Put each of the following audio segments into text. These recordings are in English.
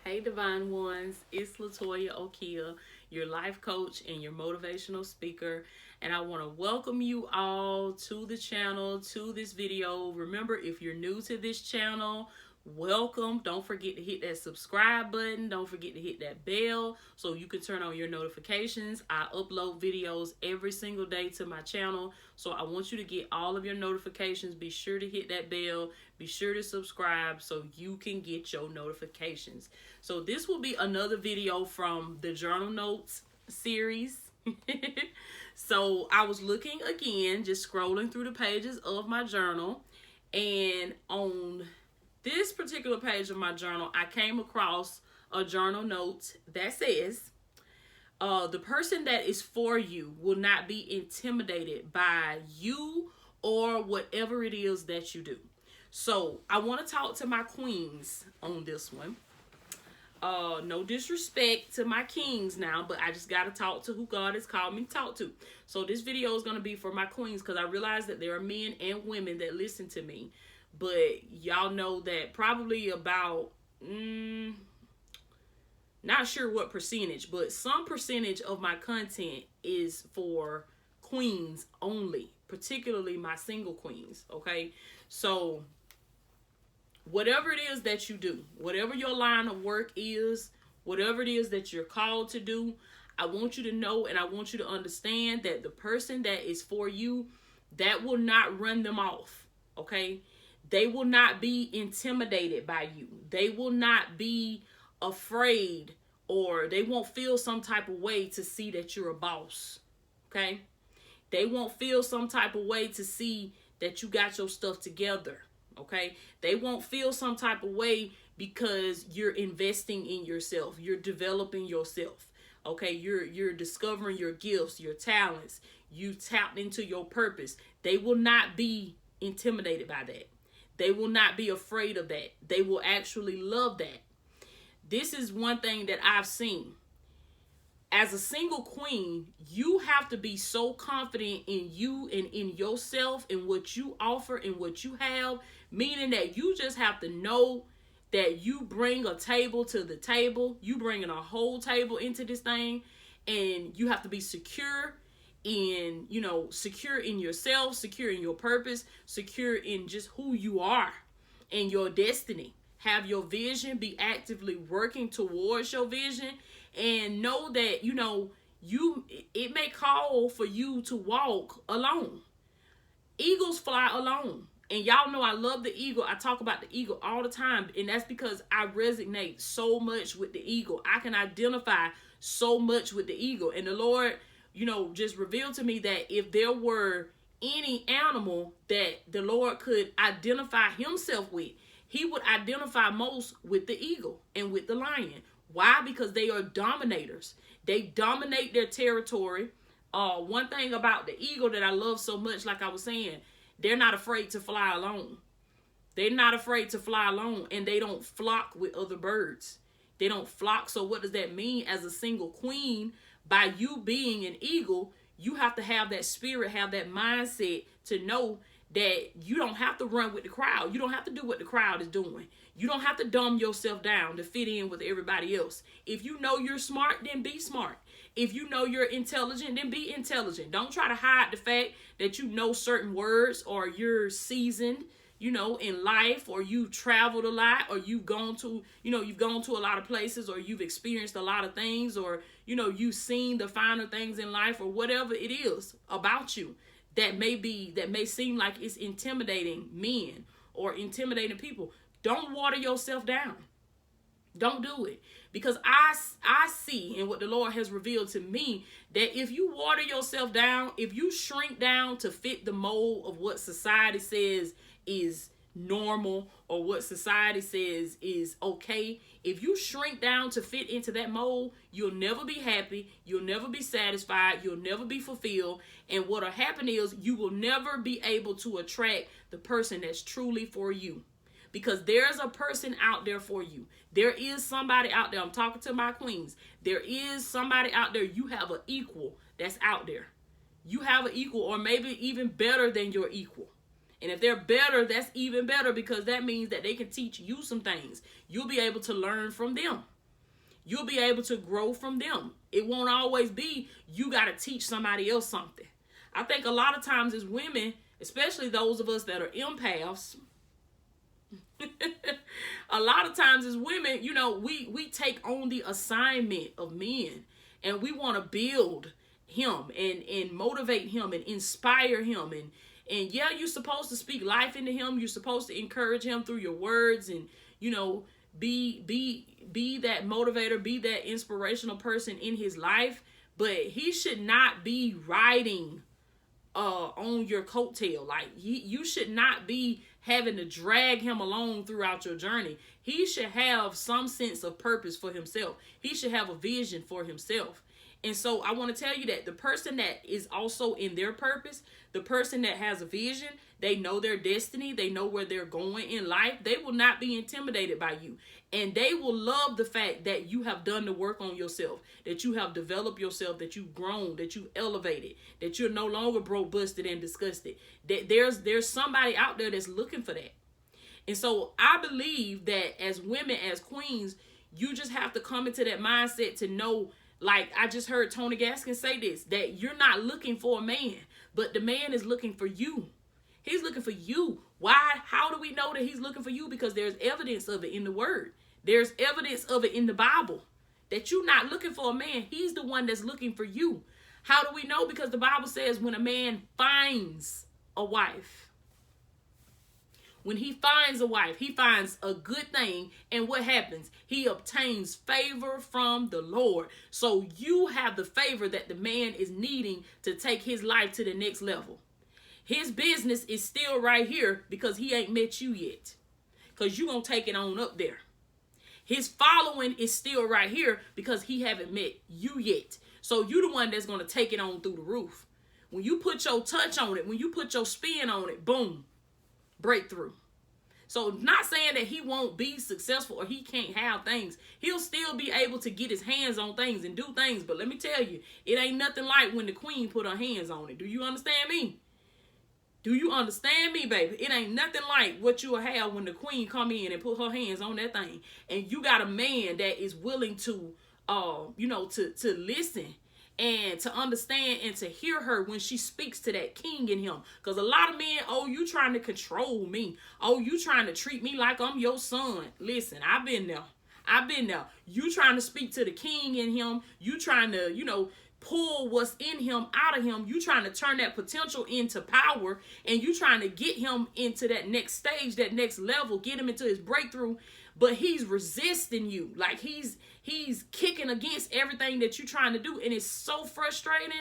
Hey, Divine Ones, it's Latoya Okia, your life coach and your motivational speaker. And I want to welcome you all to the channel, to this video. Remember, if you're new to this channel, welcome. Don't forget to hit that subscribe button. Don't forget to hit that bell so you can turn on your notifications. I upload videos every single day to my channel, so I want you to get all of your notifications. Be sure to hit that bell. Be sure to subscribe so you can get your notifications. So this will be another video from the journal notes series. So I was looking again, just scrolling through the pages of my journal, and on this particular page of my journal, I came across a journal note that says, the person that is for you will not be intimidated by you or whatever it is that you do. So I want to talk to my queens on this one. No disrespect to my kings now, but I just got to talk to who God has called me to talk to. So this video is going to be for my queens, because I realize that there are men and women that listen to me. But y'all know that probably about, not sure what percentage, but some percentage of my content is for queens only, particularly my single queens, okay? So whatever it is that you do, whatever your line of work is, whatever it is that you're called to do, I want you to know and I want you to understand that the person that is for you, that will not run them off, okay? They will not be intimidated by you. They will not be afraid, or they won't feel some type of way to see that you're a boss, okay? They won't feel some type of way to see that you got your stuff together, okay? They won't feel some type of way because you're investing in yourself. You're developing yourself, okay? You're discovering your gifts, your talents. You tapped into your purpose. They will not be intimidated by that. They will not be afraid of that. They will actually love that. This is one thing that I've seen. As a single queen, you have to be so confident in you and in yourself and what you offer and what you have, meaning that you just have to know that you bring a table to the table. You bringing a whole table into this thing, and you have to be secure in, secure in yourself, secure in your purpose, secure in just who you are and your destiny. Have your vision, be actively working towards your vision, and know that, it may call for you to walk alone. Eagles fly alone. And y'all know I love the eagle. I talk about the eagle all the time. And that's because I resonate so much with the eagle. I can identify so much with the eagle. And the Lord, just revealed to me that if there were any animal that the Lord could identify himself with, he would identify most with the eagle and with the lion. Why? Because they are dominators. They dominate their territory. One thing about the eagle that I love so much, like I was saying, they're not afraid to fly alone. They're not afraid to fly alone, and they don't flock with other birds. They don't flock. So what does that mean? As a single queen, by you being an eagle, you have to have that spirit, have that mindset to know that you don't have to run with the crowd. You don't have to do what the crowd is doing. You don't have to dumb yourself down to fit in with everybody else. If you know you're smart, then be smart. If you know you're intelligent, then be intelligent. Don't try to hide the fact that you know certain words, or you're seasoned, in life, or you traveled a lot, or you've gone to a lot of places, or you've experienced a lot of things, or, you've seen the finer things in life, or whatever it is about you that may seem like it's intimidating men or intimidating people. Don't water yourself down. Don't do it. Because I see, and what the Lord has revealed to me, that if you water yourself down, if you shrink down to fit the mold of what society says is normal, or what society says is okay, if you shrink down to fit into that mold, you'll never be happy, you'll never be satisfied, you'll never be fulfilled, and what'll happen is you will never be able to attract the person that's truly for you. Because there's a person out there for you. There is somebody out there. I'm talking to my queens. There is somebody out there. You have an equal that's out there. You have an equal, or maybe even better than your equal. And if they're better, that's even better, because that means that they can teach you some things. You'll be able to learn from them. You'll be able to grow from them. It won't always be you got to teach somebody else something. I think a lot of times as women, especially those of us that are empaths, a lot of times as women, you know, we take on the assignment of men, and we want to build him and motivate him and inspire him. And yeah, you're supposed to speak life into him. You're supposed to encourage him through your words and, you know, be that motivator, be that inspirational person in his life. But he should not be riding on your coattail. Like you should not be having to drag him along throughout your journey. He should have some sense of purpose for himself. He should have a vision for himself. And so I want to tell you that the person that is also in their purpose, the person that has a vision, they know their destiny, they know where they're going in life, they will not be intimidated by you. And they will love the fact that you have done the work on yourself, that you have developed yourself, that you've grown, that you've elevated, that you're no longer broke, busted, and disgusted. That there's somebody out there that's looking for that. And so I believe that as women, as queens, you just have to come into that mindset to know, like I just heard Tony Gaskins say this, that you're not looking for a man, but the man is looking for you. He's looking for you. Why? How do we know that he's looking for you? Because there's evidence of it in the word. There's evidence of it in the Bible that you're not looking for a man. He's the one that's looking for you. How do we know? Because the Bible says when a man finds a wife, when he finds a wife, he finds a good thing. And what happens? He obtains favor from the Lord. So you have the favor that the man is needing to take his life to the next level. His business is still right here because he ain't met you yet. Because you're going to take it on up there. His following is still right here because he haven't met you yet. So you the one that's going to take it on through the roof. When you put your touch on it, when you put your spin on it, boom, breakthrough. So not saying that he won't be successful or he can't have things. He'll still be able to get his hands on things and do things. But let me tell you, it ain't nothing like when the queen put her hands on it. Do you understand me? Do you understand me, baby? It ain't nothing like what you'll have when the queen come in and put her hands on that thing. And you got a man that is willing to, to listen and to understand and to hear her when she speaks to that king in him. Because a lot of men, oh, you trying to control me. Oh, you trying to treat me like I'm your son. Listen, I've been there. You trying to speak to the king in him. You trying to, pull what's in him out of him. You trying to turn that potential into power, and you trying to get him into that next stage, that next level, get him into his breakthrough, but he's resisting you. Like he's kicking against everything that you're trying to do, and it's so frustrating.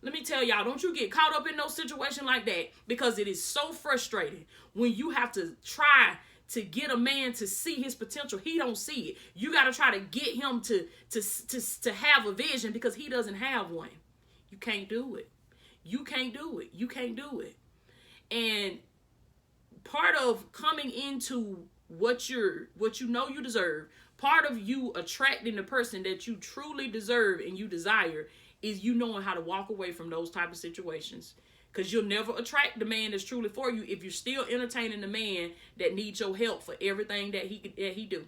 Let me tell y'all, don't you get caught up in no situation like that, because it is so frustrating when you have to try to get a man to see his potential. He don't see it. You got to try to get him to have a vision because he doesn't have one. You can't do it. You can't do it. You can't do it. And part of coming into what you know you deserve, part of you attracting the person that you truly deserve and you desire, is you knowing how to walk away from those type of situations. Because you'll never attract the man that's truly for you if you're still entertaining the man that needs your help for everything that he do.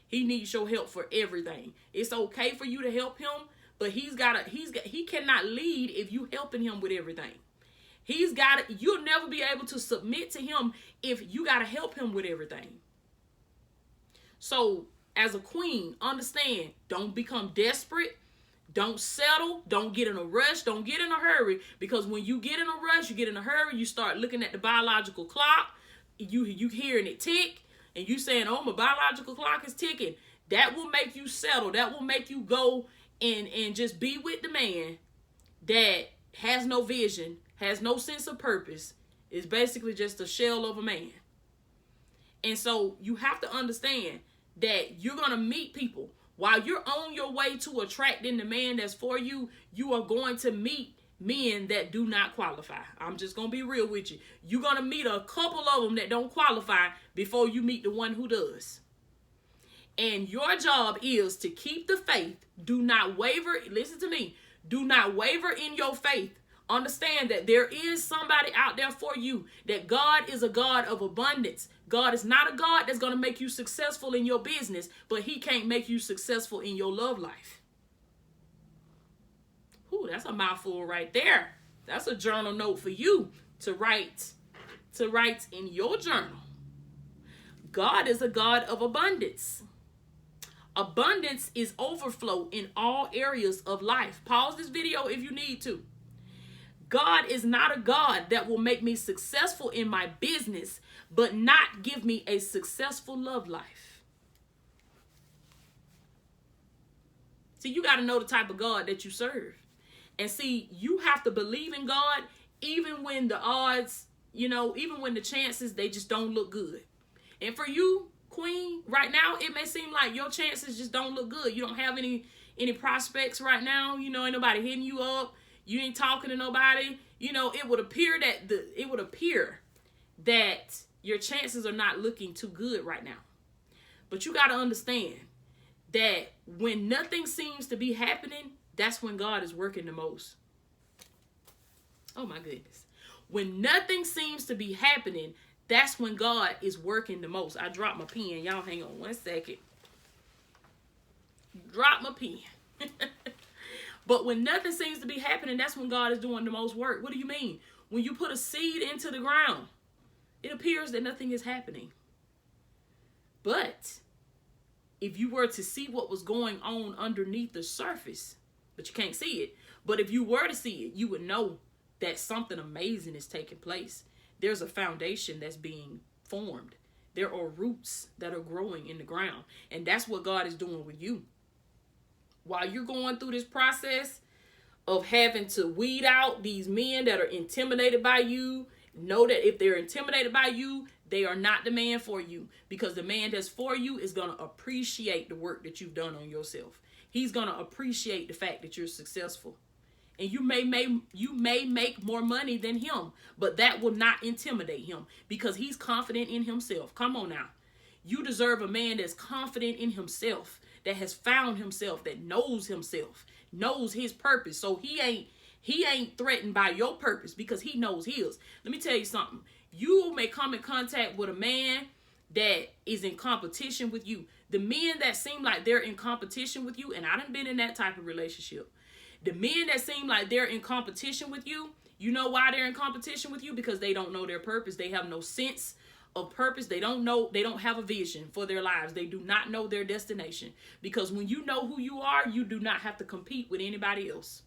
He needs your help for everything. It's okay for you to help him, but he cannot lead if you helping him with everything. You'll never be able to submit to him if you got to help him with everything. So as a queen, understand, don't become desperate. Don't settle. Don't get in a rush. Don't get in a hurry. Because when you get in a rush, you get in a hurry, you start looking at the biological clock. You hearing it tick. And you saying, oh, my biological clock is ticking. That will make you settle. That will make you go and just be with the man that has no vision, has no sense of purpose, is basically just a shell of a man. And so you have to understand that you're going to meet people. While you're on your way to attracting the man that's for you, you are going to meet men that do not qualify. I'm just going to be real with you. You're going to meet a couple of them that don't qualify before you meet the one who does. And your job is to keep the faith. Do not waver. Listen to me. Do not waver in your faith Understand that there is somebody out there for you, that God is a God of abundance. God is not a God that's going to make you successful in your business, but he can't make you successful in your love life. Ooh, that's a mouthful right there. That's a journal note for you to write in your journal. God is a God of abundance. Abundance is overflow in all areas of life. Pause this video if you need to. God is not a God that will make me successful in my business, but not give me a successful love life. See, you got to know the type of God that you serve. And see, you have to believe in God even when the odds, even when the chances, they just don't look good. And for you, Queen, right now, it may seem like your chances just don't look good. You don't have any prospects right now. Ain't nobody hitting you up. You ain't talking to nobody. It would appear that your chances are not looking too good right now. But you got to understand that when nothing seems to be happening, that's when God is working the most. Oh my goodness. When nothing seems to be happening, that's when God is working the most. I dropped my pen. Y'all hang on one second. Drop my pen. But when nothing seems to be happening, that's when God is doing the most work. What do you mean? When you put a seed into the ground, it appears that nothing is happening. But if you were to see what was going on underneath the surface, but you can't see it, but if you were to see it, you would know that something amazing is taking place. There's a foundation that's being formed. There are roots that are growing in the ground. And that's what God is doing with you. While you're going through this process of having to weed out these men that are intimidated by you, know that if they're intimidated by you, they are not the man for you. Because the man that's for you is going to appreciate the work that you've done on yourself. He's going to appreciate the fact that you're successful. And you may make more money than him, but that will not intimidate him because he's confident in himself. Come on now. You deserve a man that's confident in himself, that has found himself, that knows himself, knows his purpose. So he ain't threatened by your purpose because he knows his. Let me tell you something. You may come in contact with a man that is in competition with you. The men that seem like they're in competition with you, and I done been in that type of relationship. The men that seem like they're in competition with you, you know why they're in competition with you? Because they don't know their purpose. They have no sense of purpose. They don't have a vision for their lives. They do not know their destination. Because when you know who you are, you do not have to compete with anybody else.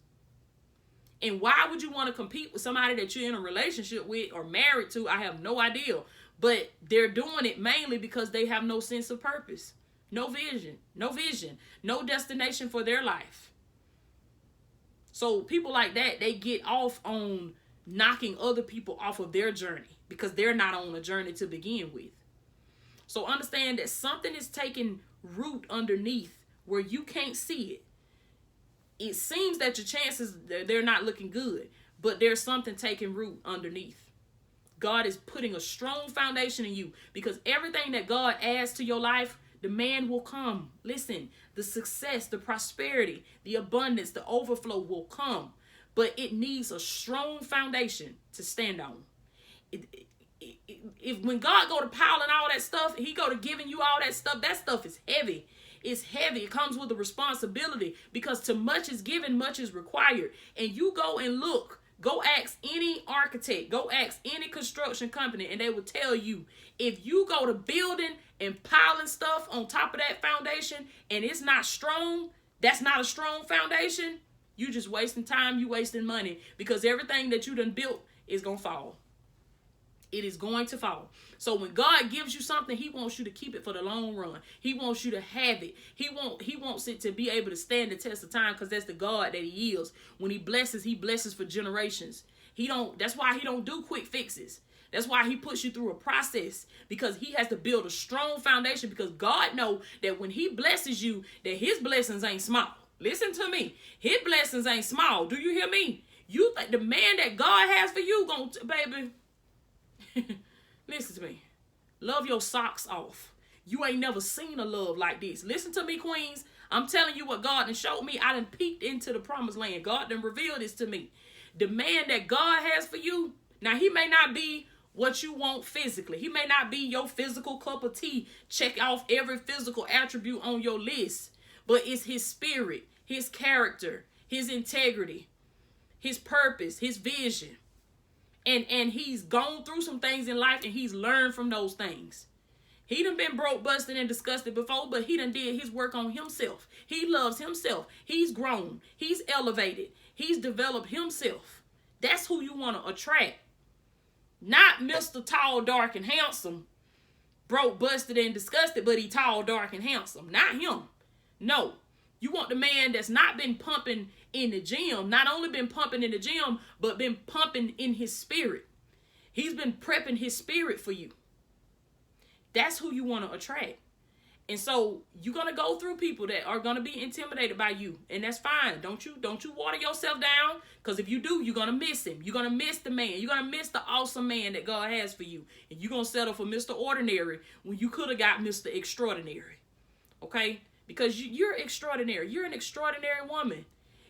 And why would you want to compete with somebody that you're in a relationship with or married to? I have no idea. But they're doing it mainly because they have no sense of purpose. No vision, no destination for their life. So people like that, they get off on knocking other people off of their journey because they're not on a journey to begin with. So understand that something is taking root underneath where you can't see it. It seems that your chances, they're not looking good, but there's something taking root underneath. God is putting a strong foundation in you because everything that God adds to your life, the man will come. Listen, the success, the prosperity, the abundance, the overflow will come. But it needs a strong foundation to stand on. When God go to piling all that stuff, he go to giving you all that stuff is heavy. It's heavy. It comes with a responsibility because to much is given, much is required. And you go and look. Go ask any architect, go ask any construction company, and they will tell you if you go to building and piling stuff on top of that foundation and it's not strong, that's not a strong foundation, you just wasting time, you wasting money because everything that you done built is going to fall. It is going to fall. So when God gives you something, he wants you to keep it for the long run. He wants you to have it. He wants it to be able to stand the test of time because that's the God that he is. When he blesses for generations. That's why he don't do quick fixes. That's why he puts you through a process because he has to build a strong foundation because God knows that when he blesses you, that his blessings ain't small. Listen to me. His blessings ain't small. Do you hear me? You think the man that God has for you, baby, listen to me. Love your socks off. You ain't never seen a love like this. Listen to me, queens. I'm telling you what God done showed me. I done peeked into the promised land. God done revealed this to me. The man that God has for you, now he may not be what you want physically. He may not be your physical cup of tea. Check off every physical attribute on your list. But it's his spirit, his character, his integrity, his purpose, his vision. And he's gone through some things in life and he's learned from those things. He done been broke, busted, and disgusted before, but he done did his work on himself. He loves himself. He's grown. He's elevated. He's developed himself. That's who you want to attract. Not Mr. Tall, Dark, and Handsome. Broke, busted, and disgusted, but he tall, dark, and handsome. Not him. No. You want the man that's not been pumping in the gym. Not only been pumping in the gym, but been pumping in his spirit. He's been prepping his spirit for you. That's who you want to attract. And so you're going to go through people that are going to be intimidated by you. And that's fine. Don't you water yourself down. Because if you do, you're going to miss him. You're going to miss the man. You're going to miss the awesome man that God has for you. And you're going to settle for Mr. Ordinary when you could have got Mr. Extraordinary. Okay? Because you're extraordinary. You're an extraordinary woman.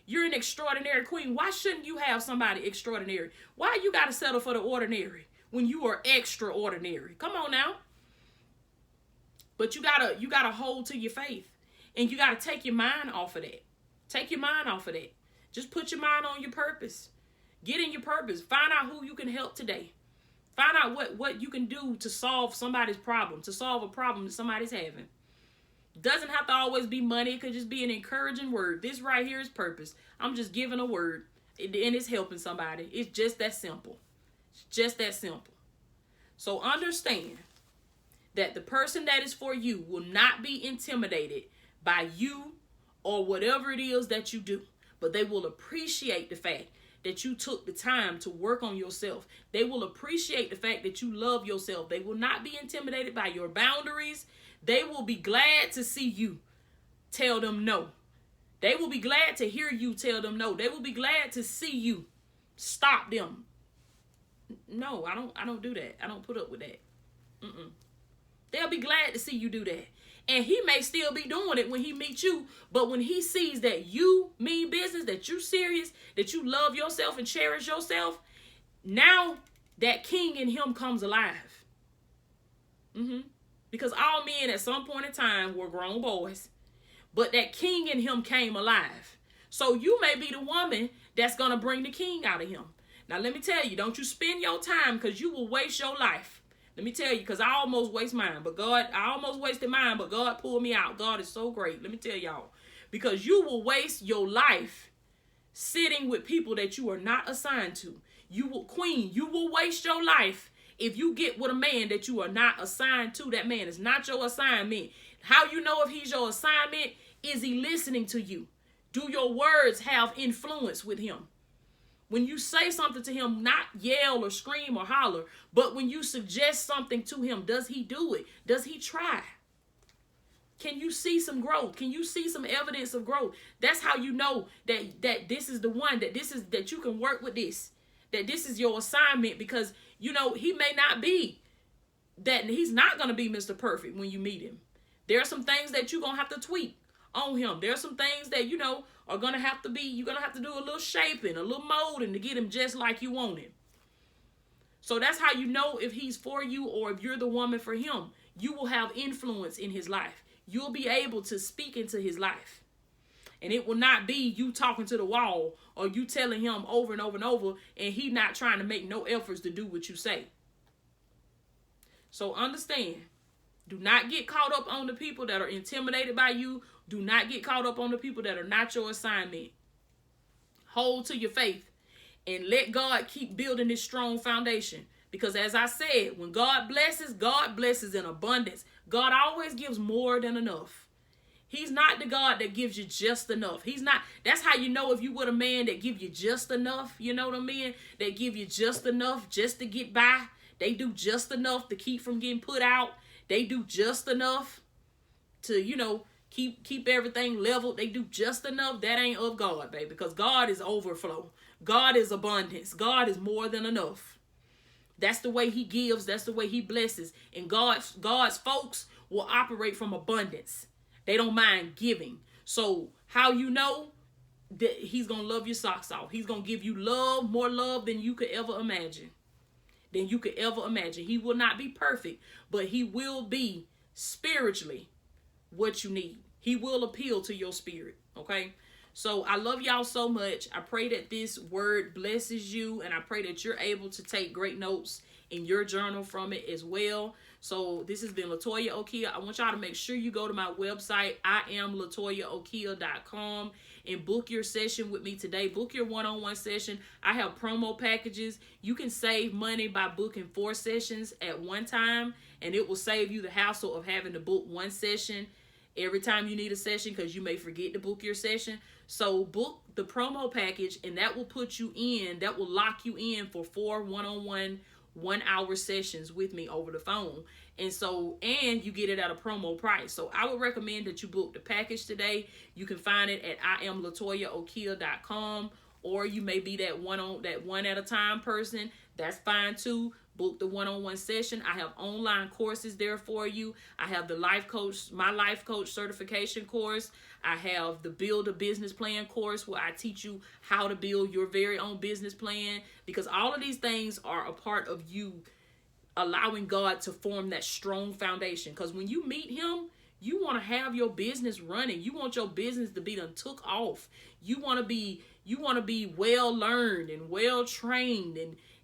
You're an extraordinary queen. Why shouldn't you have somebody extraordinary? Why you got to settle for the ordinary when you are extraordinary? Come on now. But you gotta hold to your faith. And you gotta take your mind off of that. Take your mind off of that. Just put your mind on your purpose. Get in your purpose. Find out who you can help today. Find out what you can do to solve somebody's problem, to solve a problem that somebody's having. Doesn't have to always be money. It could just be an encouraging word. This right here is purpose. I'm just giving a word and it's helping somebody. It's just that simple. It's just that simple. So understand that the person that is for you will not be intimidated by you or whatever it is that you do. But they will appreciate the fact that you took the time to work on yourself. They will appreciate the fact that you love yourself. They will not be intimidated by your boundaries. They will be glad to see you tell them no. They will be glad to hear you tell them no. They will be glad to see you stop them. No, I don't do that. I don't put up with that. They'll be glad to see you do that. And he may still be doing it when he meets you. But when he sees that you mean business, that you serious, that you love yourself and cherish yourself, now that king in him comes alive. Because all men at some point in time were grown boys. But that king in him came alive. So you may be the woman that's going to bring the king out of him. Now let me tell you, don't you spend your time because you will waste your life. Let me tell you, because I almost wasted mine, but God pulled me out. God is so great. Let me tell y'all, because you will waste your life sitting with people that you are not assigned to. You will waste your life if you get with a man that you are not assigned to. That man is not your assignment. How you know if he's your assignment? Is he listening to you? Do your words have influence with him? When you say something to him, not yell or scream or holler, but when you suggest something to him, does he do it? Does he try? Can you see some growth? Can you see some evidence of growth? That's how you know that this is the one, that you can work with this, that this is your assignment, because, you know, he may not be that. He's not going to be Mr. Perfect when you meet him. There are some things that you're going to have to tweak on him. There are some things that, you know, are going to have to be, you're going to have to do a little shaping, a little molding to get him just like you want him. So that's how you know if he's for you or if you're the woman for him. You will have influence in his life. You'll be able to speak into his life. And it will not be you talking to the wall or you telling him over and over and over and he not trying to make no efforts to do what you say. So understand, do not get caught up on the people that are intimidated by you. Do not get caught up on the people that are not your assignment. Hold to your faith and let God keep building this strong foundation. Because as I said, when God blesses in abundance. God always gives more than enough. He's not the God that gives you just enough. He's not. That's how you know if you with a man that give you just enough. You know what I mean? That give you just enough just to get by. They do just enough to keep from getting put out. They do just enough to, you know, keep everything leveled. They do just enough. That ain't of God, baby, because God is overflow. God is abundance. God is more than enough. That's the way he gives. That's the way he blesses. And God's folks will operate from abundance. They don't mind giving. So how you know that he's going to love your socks off. He's going to give you love, more love than you could ever imagine. He will not be perfect, but he will be spiritually what you need. He will appeal to your spirit. Okay. So I love y'all so much. I pray that this word blesses you, and I pray that you're able to take great notes in your journal from it as well. So this has been LaToya Okia. I want y'all to make sure you go to my website, IamLatoyaOkia.com, and book your session with me today. Book your one-on-one session. I have promo packages. You can save money by booking 4 sessions at one time, and it will save you the hassle of having to book one session every time you need a session, because you may forget to book your session. So book the promo package, and that will put you in, that will lock you in for 4 one-on-one 1-hour sessions with me over the phone. And you get it at a promo price. So I would recommend that you book the package today. You can find it at IamLatoyaOkia.com, or you may be that one at a time person. That's fine too. Book the one-on-one session. I have online courses there for you. I have the my life coach certification course. I have the Build a Business Plan course, where I teach you how to build your very own business plan, because all of these things are a part of you allowing God to form that strong foundation. Because when you meet him, you want to have your business running. You want your business to be done took off. You want to be well learned and well trained,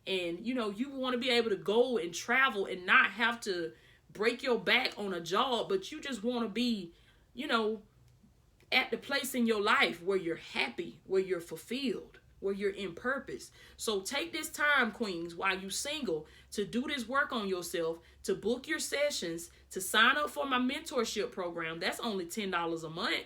and you want to be able to go and travel and not have to break your back on a job, but you just want to be, at the place in your life where you're happy, where you're fulfilled, where you're in purpose. So take this time, queens, while you're single, to do this work on yourself, to book your sessions, to sign up for my mentorship program. That's only $10 a month.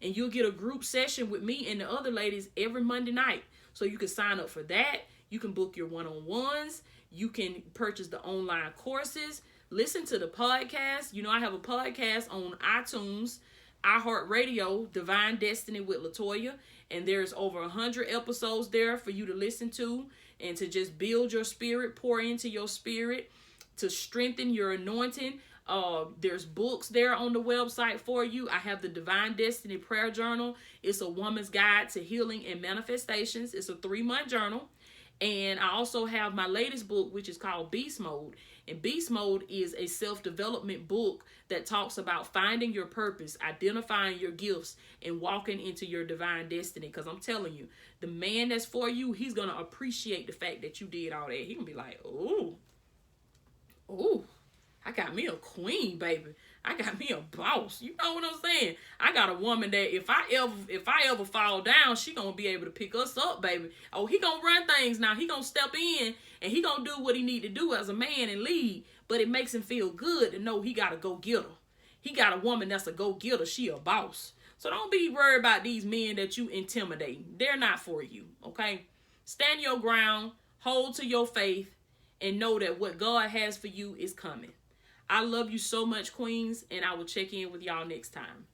And you'll get a group session with me and the other ladies every Monday night. So you can sign up for that. You can book your one-on-ones. You can purchase the online courses. Listen to the podcast. I have a podcast on iTunes, iHeartRadio, Divine Destiny with LaToya. And there's over 100 episodes there for you to listen to, and to just build your spirit, pour into your spirit, to strengthen your anointing. There's books there on the website for you. I have the Divine Destiny Prayer Journal. It's a woman's guide to healing and manifestations. It's a 3-month journal. And I also have my latest book, which is called Beast Mode. And Beast Mode is a self-development book that talks about finding your purpose, identifying your gifts, and walking into your divine destiny. Because I'm telling you, the man that's for you, he's going to appreciate the fact that you did all that. He's going to be like, ooh, I got me a queen, baby. I got me a boss. You know what I'm saying? I got a woman that if I ever fall down, she gonna be able to pick us up, baby. Oh, he gonna run things now. He gonna step in and he gonna do what he need to do as a man and lead. But it makes him feel good to know he gotta go get her. He got a woman that's a go getter. She a boss. So don't be worried about these men that you intimidate. They're not for you. Okay? Stand your ground. Hold to your faith. And know that what God has for you is coming. I love you so much, queens, and I will check in with y'all next time.